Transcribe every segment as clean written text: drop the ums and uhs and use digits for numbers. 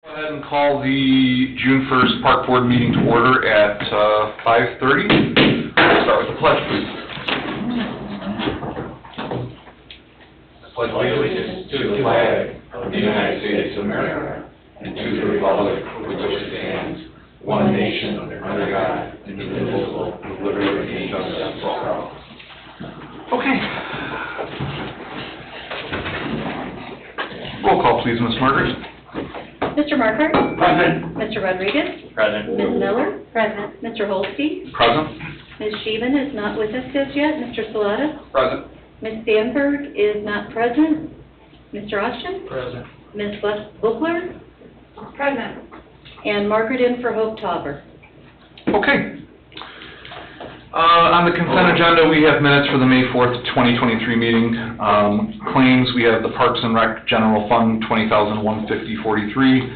Go ahead and call the June 1st Park Board meeting to order at 5:30. We'll start with the pledge, please. I pledge allegiance to the flag of the United States of America and to the republic for which it stands, one nation, under God, indivisible, with liberty and justice for all. Okay. Roll call, please, Ms. Margaret. Mr. Markert? Present. Mr. Rodriguez? Present. Ms. Miller? Present. Mr. Holstein? Present. Ms. Sheehan is not with us as yet. Mr. Salata? Present. Ms. Sandberg is not present. Mr. Austin? Present. Ms. Buchler? Present. And Margaret in for Hope Tauber. Okay. On the consent agenda, we have minutes for the May 4th, 2023 meeting. Claims, we have the Parks and Rec General Fund, $20,150.43.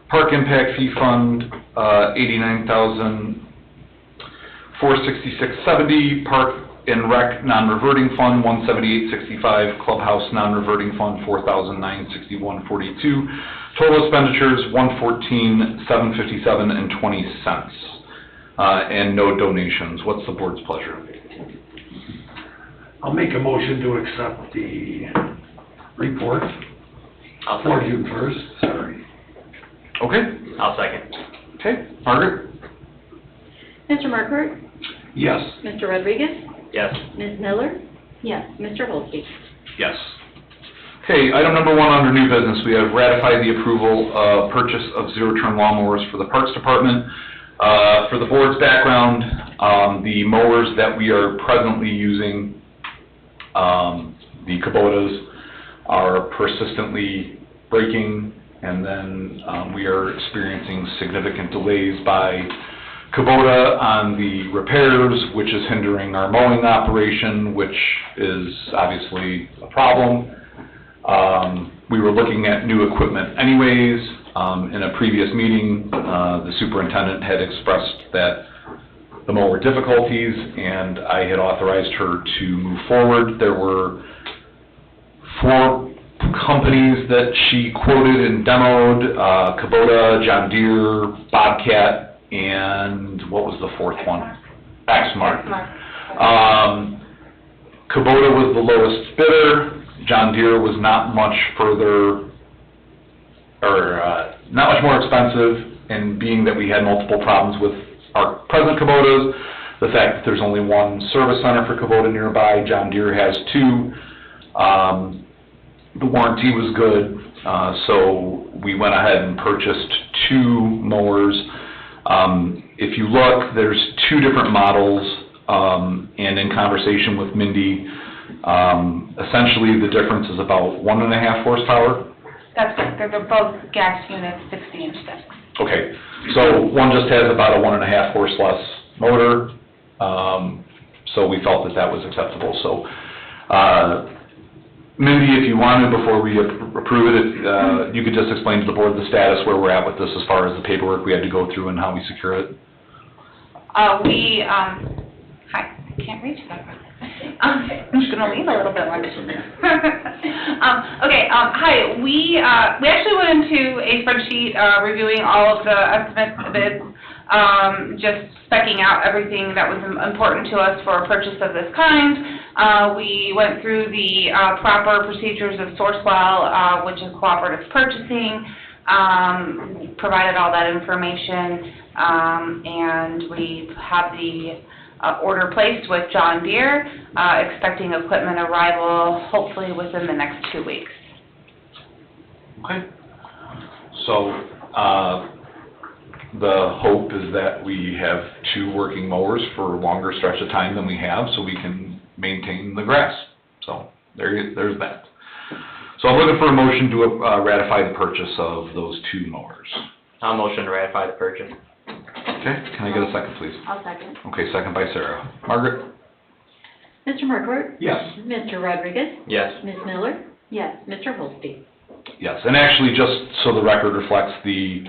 Park Impact Fee Fund, $89,466.70. Park and Rec Non-Reverting Fund, $178.65. Clubhouse Non-Reverting Fund, $4,961.42. Total expenditures, $114,757.20. And no donations. What's the board's pleasure? I'll make a motion to accept the report for June 1st. Sorry. Okay. I'll second. Okay. Margaret? Mr. Markert? Yes. Mr. Rodriguez? Yes. Ms. Miller? Yes. Mr. Holstein? Yes. Okay, item number 1 under new business, we have ratified the approval of purchase of zero-turn lawnmowers for the Parks Department. For the board's background, the mowers that we are presently using, the Kubotas, are persistently breaking, and then we are experiencing significant delays by Kubota on the repairs, which is hindering our mowing operation, which is obviously a problem. We were looking at new equipment anyways. In a previous meeting, the superintendent had expressed that the mower difficulties, and I had authorized her to move forward. There were 4 companies that she quoted and demoed, Kubota, John Deere, Bobcat, and what was the 4th one? Exmark. Kubota was the lowest bidder. John Deere was not much further, or not much more expensive, and being that we had multiple problems with our present Kubotas, the fact that there's only 1 service center for Kubota nearby, John Deere has 2. The warranty was good, so we went ahead and purchased 2 mowers. If you look, there's 2 different models, and in conversation with Mindy, essentially the difference is about 1.5 horsepower. That's correct. They're both gas units, 60-inch decks. Okay, so one just has about a 1.5 horse less motor, so we felt that that was acceptable. So, Mindy, if you wanted, before we approve it, you could just explain to the board the status where we're at with this as far as the paperwork we had to go through and how we secure it. Hi, I can't reach that. I'm just going to lean a little bit more. Hi, we actually went into a spreadsheet reviewing all of the estimates, the bids, just specking out everything that was important to us for a purchase of this kind. We went through the proper procedures of Sourcewell, which is cooperative purchasing, provided all that information, and we have the order placed with John Deere, expecting equipment arrival hopefully within the next 2 weeks. Okay. So, the hope is that we have 2 working mowers for a longer stretch of time than we have, so we can maintain the grass. So, there's that. So I'm looking for a motion to ratify the purchase of those 2 mowers. I'll motion to ratify the purchase. Okay, can I get a second, please? I'll second. Okay, second by Sarah. Margaret? Mr. Markert? Yes. Mr. Rodriguez? Yes. Ms. Miller? Yes. Mr. Holstein? Yes, and actually, just so the record reflects, the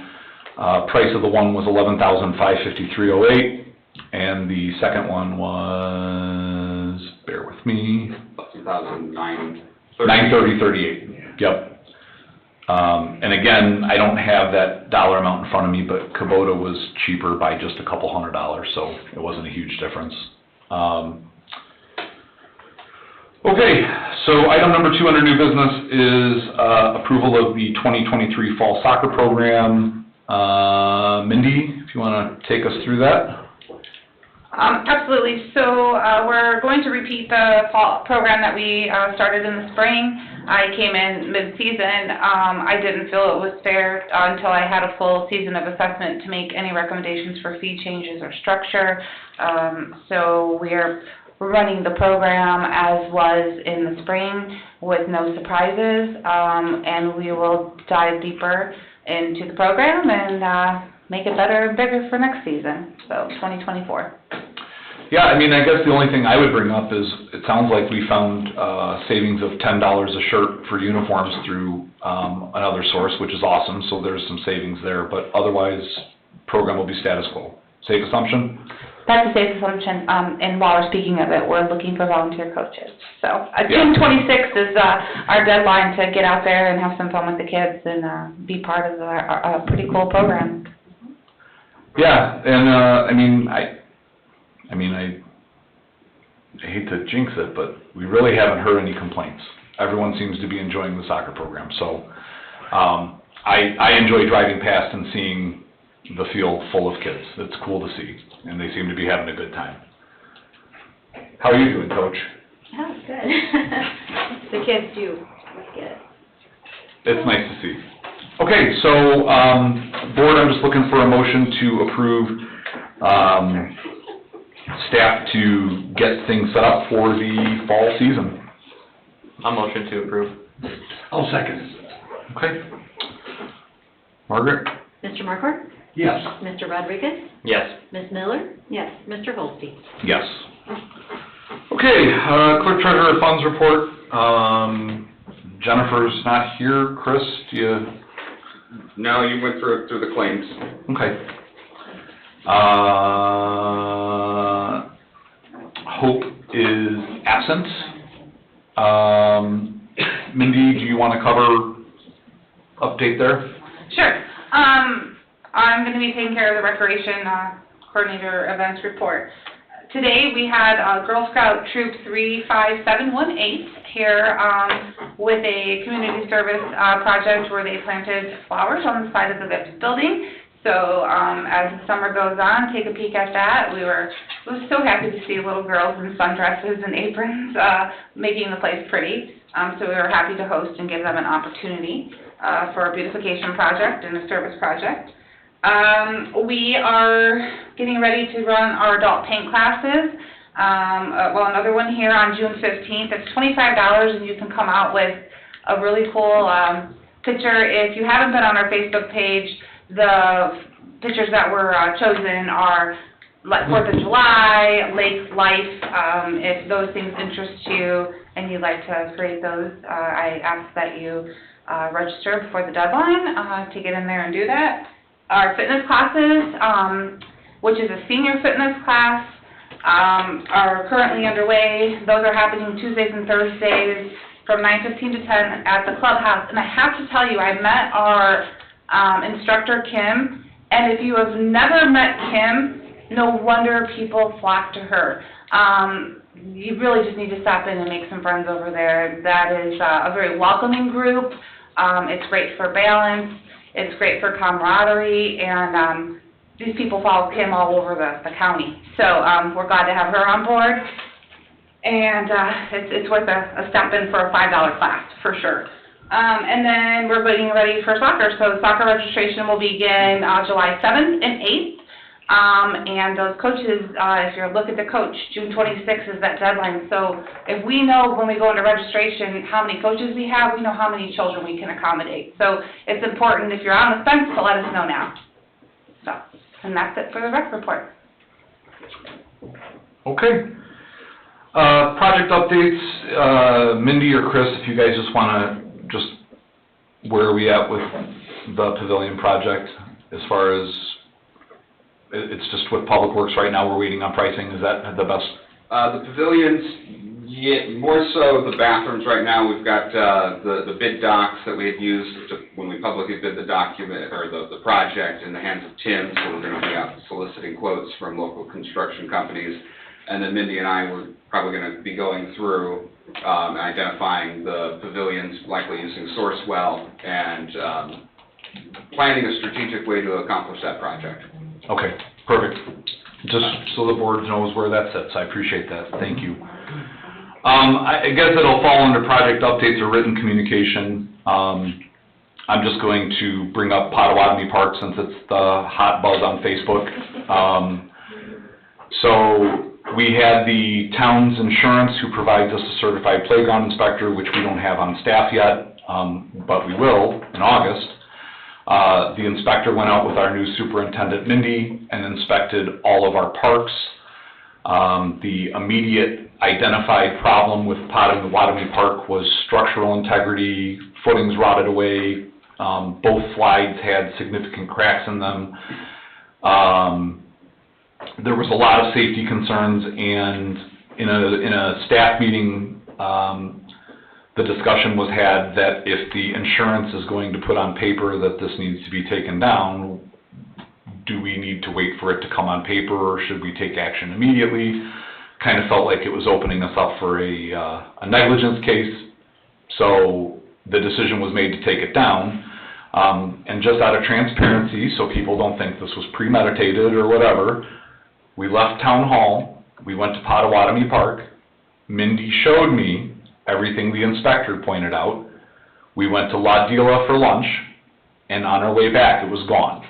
price of the one was $11,553.08, and the second one was, bear with me, 2009. $930.38. Yep. And again, I don't have that dollar amount in front of me, but Kubota was cheaper by just a couple $100, so it wasn't a huge difference. Okay, so item number 2 under new business is approval of the 2023 fall soccer program. Mindy, if you want to take us through that. Absolutely. So we're going to repeat the fall program that we started in the spring. I came in mid-season. I didn't feel it was fair until I had a full season of assessment to make any recommendations for fee changes or structure. So we're running the program as was in the spring with no surprises, and we will dive deeper into the program and make it better and bigger for next season, so 2024. Yeah, I mean, I guess the only thing I would bring up is, it sounds like we found savings of $10 a shirt for uniforms through another source, which is awesome, so there's some savings there, but otherwise, program will be status quo. Safe assumption? That's a safe assumption, and while we're speaking of it, we're looking for volunteer coaches. So Yeah. June 26th is our deadline to get out there and have some fun with the kids and be part of our pretty cool program. Yeah, and I hate to jinx it, but we really haven't heard any complaints. Everyone seems to be enjoying the soccer program, so I enjoy driving past and seeing the field full of kids. It's cool to see, and they seem to be having a good time. How are you doing, Coach? Oh, good. The kids do get it. It's nice to see. Okay, so, Board, I'm just looking for a motion to approve staff to get things set up for the fall season. I'll motion to approve. I'll second. Okay. Margaret? Mr. Markort? Yes. Mr. Rodriguez? Yes. Ms. Miller? Yes. Mr. Holstein? Yes. Okay, clerk treasurer funds report. Jennifer's not here. Chris, do you? No, you went through the claims. Okay. Hope is absent. Mindy, do you want to cover update there? Sure. I'm going to be taking care of the recreation coordinator events report. Today we had Girl Scout Troop 35718 here with a community service project where they planted flowers on the side of the VIPS building. So as the summer goes on, take a peek at that. We were so happy to see little girls in sundresses and aprons making the place pretty. So we were happy to host and give them an opportunity for a beautification project and a service project. We are getting ready to run our adult paint classes. Another one here on June 15th. It's $25 and you can come out with a really cool picture. If you haven't been on our Facebook page, the pictures that were chosen are like 4th of July, lake life. If those things interest you and you'd like to create those, I ask that you register before the deadline to get in there and do that. Our fitness classes, which is a senior fitness class, are currently underway. Those are happening Tuesdays and Thursdays from 9:15 to 10 at the clubhouse. And I have to tell you, I met our instructor, Kim, and if you have never met Kim, no wonder people flock to her. You really just need to stop in and make some friends over there. That is a very welcoming group. It's great for balance. It's great for camaraderie, and these people follow Kim all over the county. So we're glad to have her on board, and it's worth a step in for a $5 class, for sure. And then we're getting ready for soccer. So soccer registration will begin July 7th and 8th. And those coaches, if you're looking to coach, June 26th is that deadline. So if we know when we go into registration how many coaches we have, we know how many children we can accommodate. So it's important, if you're on the fence, to let us know now. So, and that's it for the rec report. Okay. Project updates, Mindy or Chris, if you guys just want to, where are we at with the pavilion project as far as, it's just with Public Works right now, we're waiting on pricing, is that the best? The pavilions, Yeah, more so the bathrooms right now. We've got the bid docs that we had used when we publicly bid the document, or the project, in the hands of Tim, so we're going to be out soliciting quotes from local construction companies. And then Mindy and I were probably going to be going through and identifying the pavilions, likely using Sourcewell, and planning a strategic way to accomplish that project. Okay, perfect. Just so the board knows where that sits, I appreciate that, thank you. I guess it'll fall under project updates or written communication. I'm just going to bring up Potawatomi Park since it's the hot buzz on Facebook. So we had the town's insurance who provides us a certified playground inspector, which we don't have on staff yet, but we will in August. The inspector went out with our new superintendent, Mindy, and inspected all of our parks. The immediate identified problem with Potawatomi Park was structural integrity, footings rotted away, both slides had significant cracks in them. There was a lot of safety concerns, and in a staff meeting, the discussion was had that if the insurance is going to put on paper that this needs to be taken down, do we need to wait for it to come on paper, or should we take action immediately? Kind of felt like it was opening us up for a negligence case, so the decision was made to take it down. And just out of transparency, so people don't think this was premeditated or whatever, we left town hall, we went to Potawatomi Park, Mindy showed me everything the inspector pointed out. We went to La Dila for lunch, and on our way back, it was gone.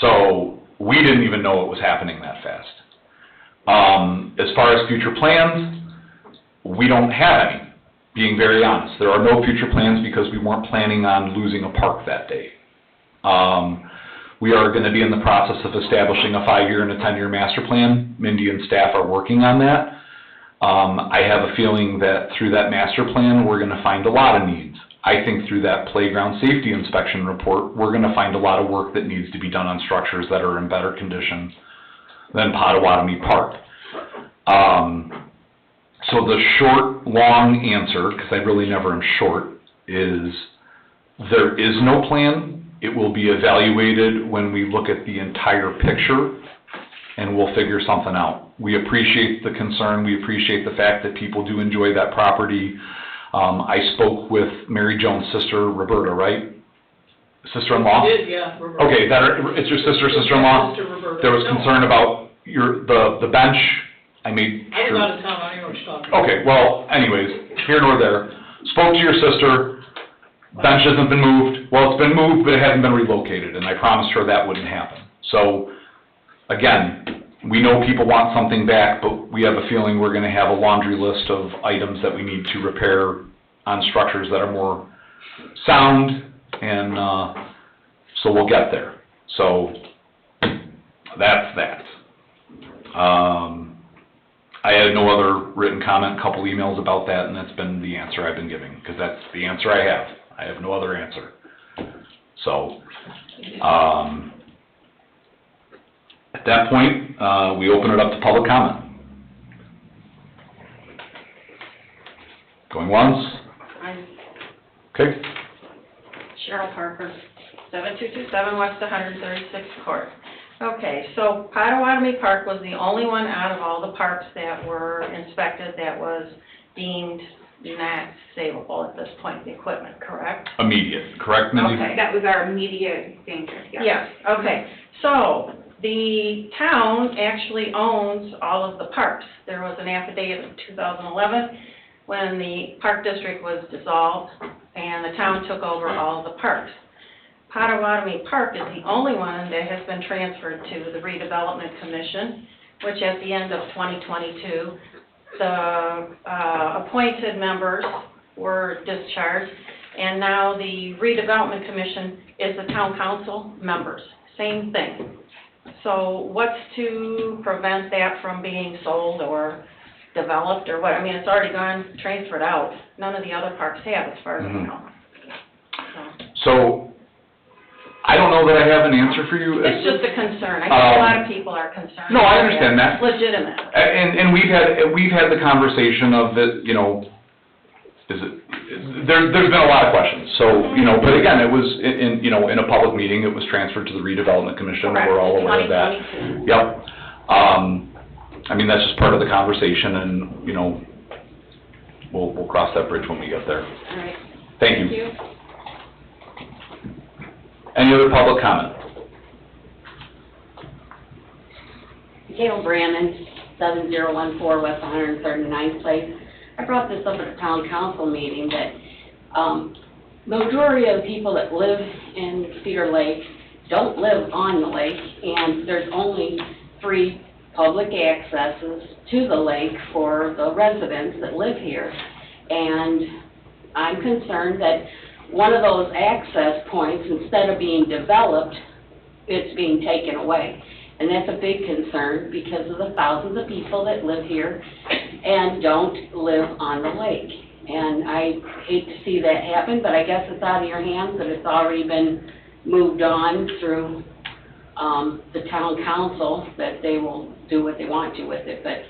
So we didn't even know it was happening that fast. As far as future plans, we don't have any, being very honest. There are no future plans because we weren't planning on losing a park that day. We are going to be in the process of establishing a 5-year and a 10-year master plan. Mindy and staff are working on that. I have a feeling that through that master plan, we're going to find a lot of needs. I think through that playground safety inspection report, we're going to find a lot of work that needs to be done on structures that are in better condition than Potawatomi Park. So the short, long answer, because I really never am short, is there is no plan. It will be evaluated when we look at the entire picture, and we'll figure something out. We appreciate the concern. We appreciate the fact that people do enjoy that property. I spoke with Mary Jones' sister, Roberta, right? Sister-in-law? You did, yeah, Roberta. Okay, it's your sister-in-law? Sister Roberta. There was concern about the bench. I made I was sure. out of town, I don't know what you're talking about. Okay, well, anyways, here nor there. Spoke to your sister. Bench hasn't been moved. Well, it's been moved, but it hasn't been relocated, and I promised her that wouldn't happen. So, again, we know people want something back, but we have a feeling we're going to have a laundry list of items that we need to repair on structures that are more sound, and so we'll get there. So, that's that. I had no other written comment, a couple emails about that, and that's been the answer I've been giving, because that's the answer I have. I have no other answer. So, at that point, we open it up to public comment. Going once? Okay. Cheryl Parker, 7227 West 136th Court. Okay, so Potawatomi Park was the only one out of all the parks that were inspected that was deemed not savable at this point, the equipment, correct? Immediate, correct, Mindy? Okay. That was our immediate danger, yes. Yes, okay. So the town actually owns all of the parks. There was an affidavit in 2011 when the park district was dissolved and the town took over all of the parks. Potawatomi Park is the only one that has been transferred to the Redevelopment Commission, which at the end of 2022, the appointed members were discharged, and now the Redevelopment Commission is the town council members, same thing. So what's to prevent that from being sold or developed or what? I mean, it's already gone, transferred out. None of the other parks have, as far as I know. So, I don't know that I have an answer for you. It's just a concern. I think a lot of people are concerned. No, I understand that. It's legitimate. And we've had the conversation of that, you know, there's been a lot of questions, so, you know, but again, it was in a public meeting, it was transferred to the redevelopment commission, we're all aware of that. 2022. Yep. I mean, that's just part of the conversation, and, you know, we'll cross that bridge when we get there. All right. Thank you. Any other public comment? Gail Brannon, 7014 West 139th Place. I brought this up at a town council meeting that majority of the people that live in Cedar Lake don't live on the lake, and there's only 3 public accesses to the lake for the residents that live here. And I'm concerned that one of those access points, instead of being developed, it's being taken away. And that's a big concern because of the thousands of people that live here and don't live on the lake. And I hate to see that happen, but I guess it's out of your hands, that it's already been moved on through the town council, that they will do what they want to with it. But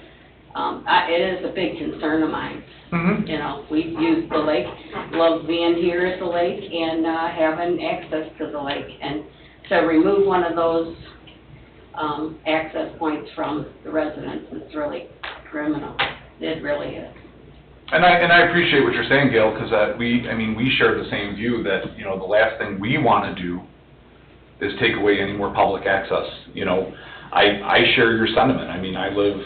it is a big concern of mine. Mm-hmm. You know, we use the lake, love being here at the lake and having access to the lake. And to remove one of those access points from the residents is really criminal. It really is. And I appreciate what you're saying, Gail, because we share the same view that, you know, the last thing we want to do is take away any more public access. You know, I share your sentiment. I mean, I live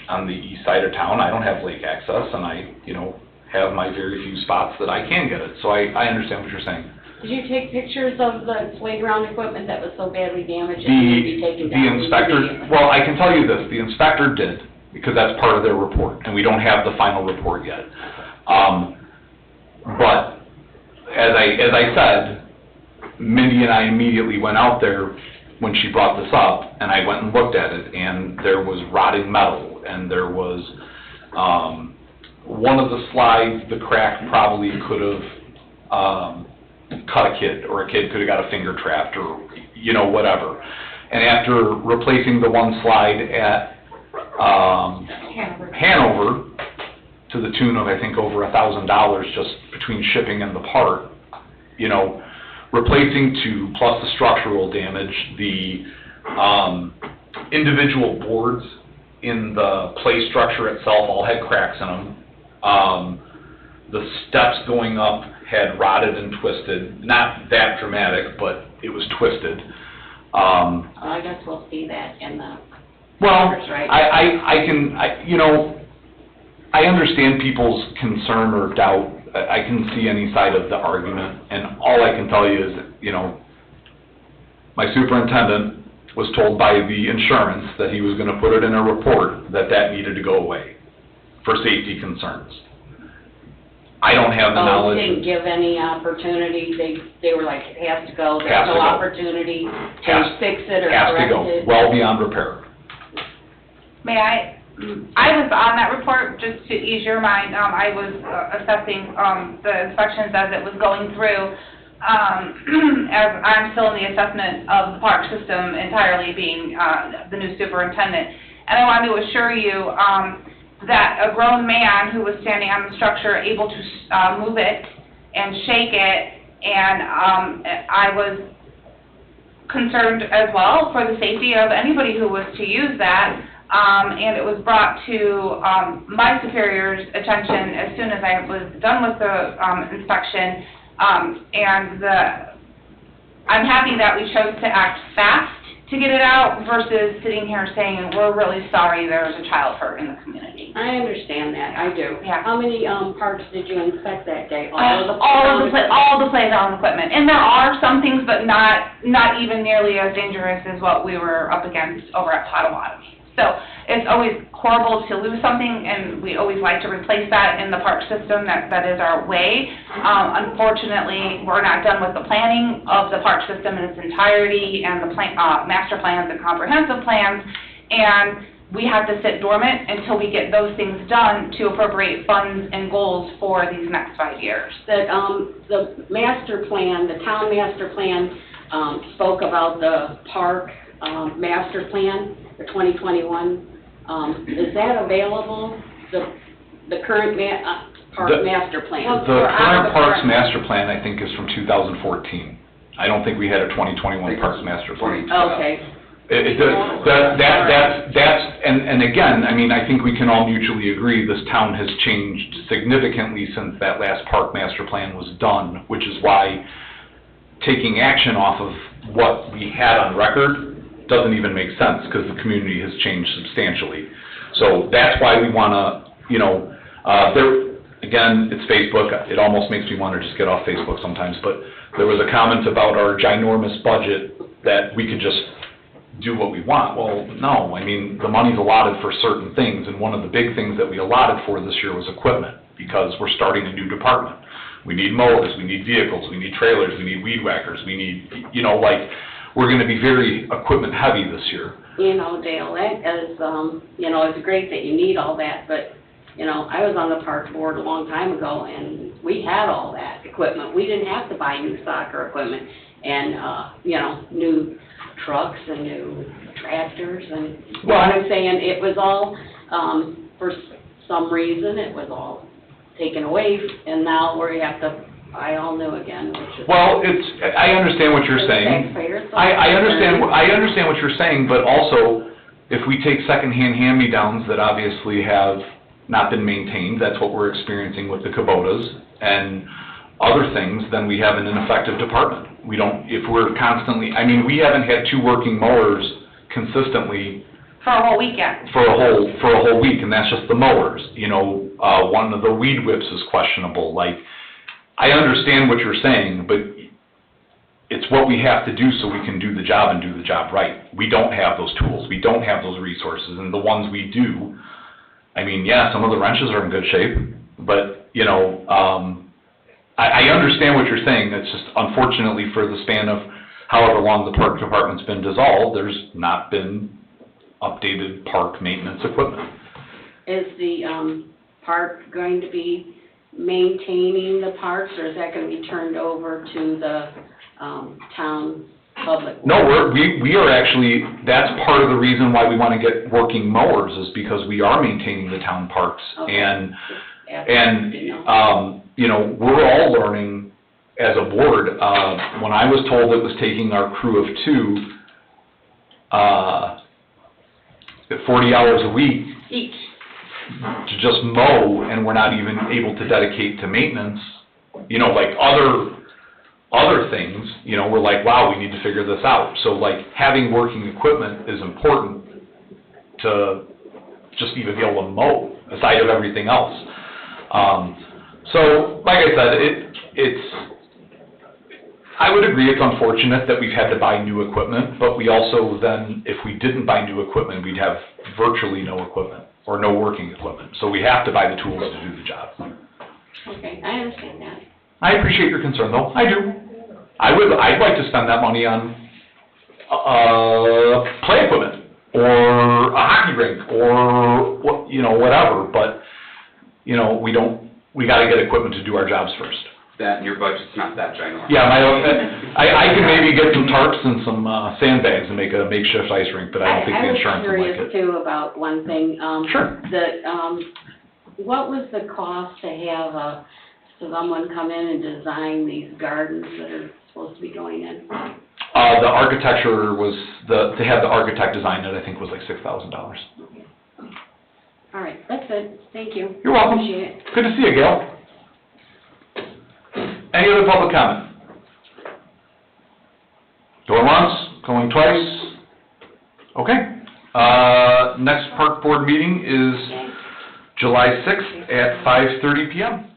on the east side of town. I don't have lake access, and I, you know, have my very few spots that I can get it. So I understand what you're saying. Did you take pictures of the playground equipment that was so badly damaged and needed to be taken down? The inspector, well, I can tell you this, the inspector did, because that's part of their report, and we don't have the final report yet. But as I said, Mindy and I immediately went out there when she brought this up, and I went and looked at it, and there was rotting metal, and there was, one of the slides, the crack probably could have, cut a kid, or a kid could have got a finger trapped, or, you know, whatever. And after replacing the one slide at, Hanover, to the tune of, I think, over $1,000 just between shipping and the part, you know, replacing 2, plus the structural damage, the individual boards in the play structure itself all had cracks in them. The steps going up had rotted and twisted, not that dramatic, but it was twisted. I guess we'll see that in the Well, numbers, right? I understand people's concern or doubt. I can see any side of the argument, and all I can tell you is, you know, my superintendent was told by the insurance that he was going to put it in a report that needed to go away for safety concerns. I don't have the knowledge. They didn't give any opportunity, they were like, it has to go, Has there's to no go. opportunity to Has- fix it or Has to correct go, it. well beyond repair. May I was on that report, just to ease your mind. I was assessing the inspections as it was going through, as I'm still in the assessment of the park system entirely, being the new superintendent. And I wanted to assure you that a grown man who was standing on the structure, able to move it and shake it, and I was concerned as well for the safety of anybody who was to use that. And it was brought to my superior's attention as soon as I was done with the inspection. I'm happy that we chose to act fast to get it out versus sitting here saying, we're really sorry there was a child hurt in the community. I understand that, I do. Yeah. How many parks did you inspect that day? All the playground equipment. And there are some things, but not even nearly as dangerous as what we were up against over at Potawatomi. So it's always horrible to lose something, and we always like to replace that in the park system. That is our way. Unfortunately, we're not done with the planning of the park system in its entirety, and the master plans and comprehensive plans, and we have to sit dormant until we get those things done to appropriate funds and goals for these next 5 years. That the master plan, the town master plan, spoke about the park, master plan for 2021. Is that available, the current park The- master plan? The Or out current of the Parks current- Master Plan, I think, is from 2014. I don't think we had a 2021 Parks Master Plan. Okay, And again, I mean, I think we can all mutually agree, this town has changed significantly since that last Park Master Plan was done, which is why taking action off of what we had on record doesn't even make sense, because the community has changed substantially. So that's why we wanna, again, it's Facebook, it almost makes me wanna just get off Facebook sometimes, but there was a comment about our ginormous budget, that we could just do what we want. Well, no, I mean, the money's allotted for certain things, and one of the big things that we allotted for this year was equipment, because we're starting a new department. We need mowers, we need vehicles, we need trailers, we need weed whackers, we need, we're gonna be very equipment heavy this year. Dale, that is, it's great that you need all that, but, I was on the park board a long time ago, and we had all that equipment. We didn't have to buy new soccer equipment and, new trucks and new tractors and, Well, what I'm saying, it was all, for some reason, it was all taken away, and now we have to buy all new again, which is. Well, I understand what you're saying. Taxpayers. I understand what you're saying, but also, if we take secondhand hand-me-downs that obviously have not been maintained, that's what we're experiencing with the Kubotas and other things, then we have an ineffective department. We we haven't had two working mowers consistently For a whole weekend. for a whole week, and that's just the mowers. One of the weed whips is questionable. I understand what you're saying, but it's what we have to do so we can do the job and do the job right. We don't have those tools, we don't have those resources, and the ones we do, some of the wrenches are in good shape, but, I understand what you're saying. It's just unfortunately for the span of however long the park department's been dissolved, there's not been updated park maintenance equipment. Is the, park going to be maintaining the parks, or is that gonna be turned over to the, town public? No, we are actually, that's part of the reason why we want to get working mowers, is because we are maintaining the town parks. Okay. And, You we're all learning as a board. When I was told it was taking our crew of 2, 40 hours a week Each. to just mow, and we're not even able to dedicate to maintenance, other things, we're like, wow, we need to figure this out. So having working equipment is important to just even be able to mow, aside of everything else. So, like I said, I would agree it's unfortunate that we've had to buy new equipment, but we also then, if we didn't buy new equipment, we'd have virtually no equipment, or no working equipment. So we have to buy the tools to do the job. Okay, I understand that. I appreciate your concern, though, I do. I'd like to spend that money on, play equipment, or a hockey rink, or, whatever, but, we gotta get equipment to do our jobs first. That, and your budget's not that ginormous. Yeah, I can maybe get some tarps and some sandbags and make a makeshift ice rink, but I don't think the insurance would like I was it. curious too about one thing. Sure. What was the cost to have someone come in and design these gardens that are supposed to be going in? The architecture was, to have the architect design it, I think was like $6,000. All right, that's it. Thank you. You're welcome. Appreciate it. Good to see you, Gail. Any other public comment? Going once, going twice? Okay. Next park board meeting is July 6th at 5:30 PM.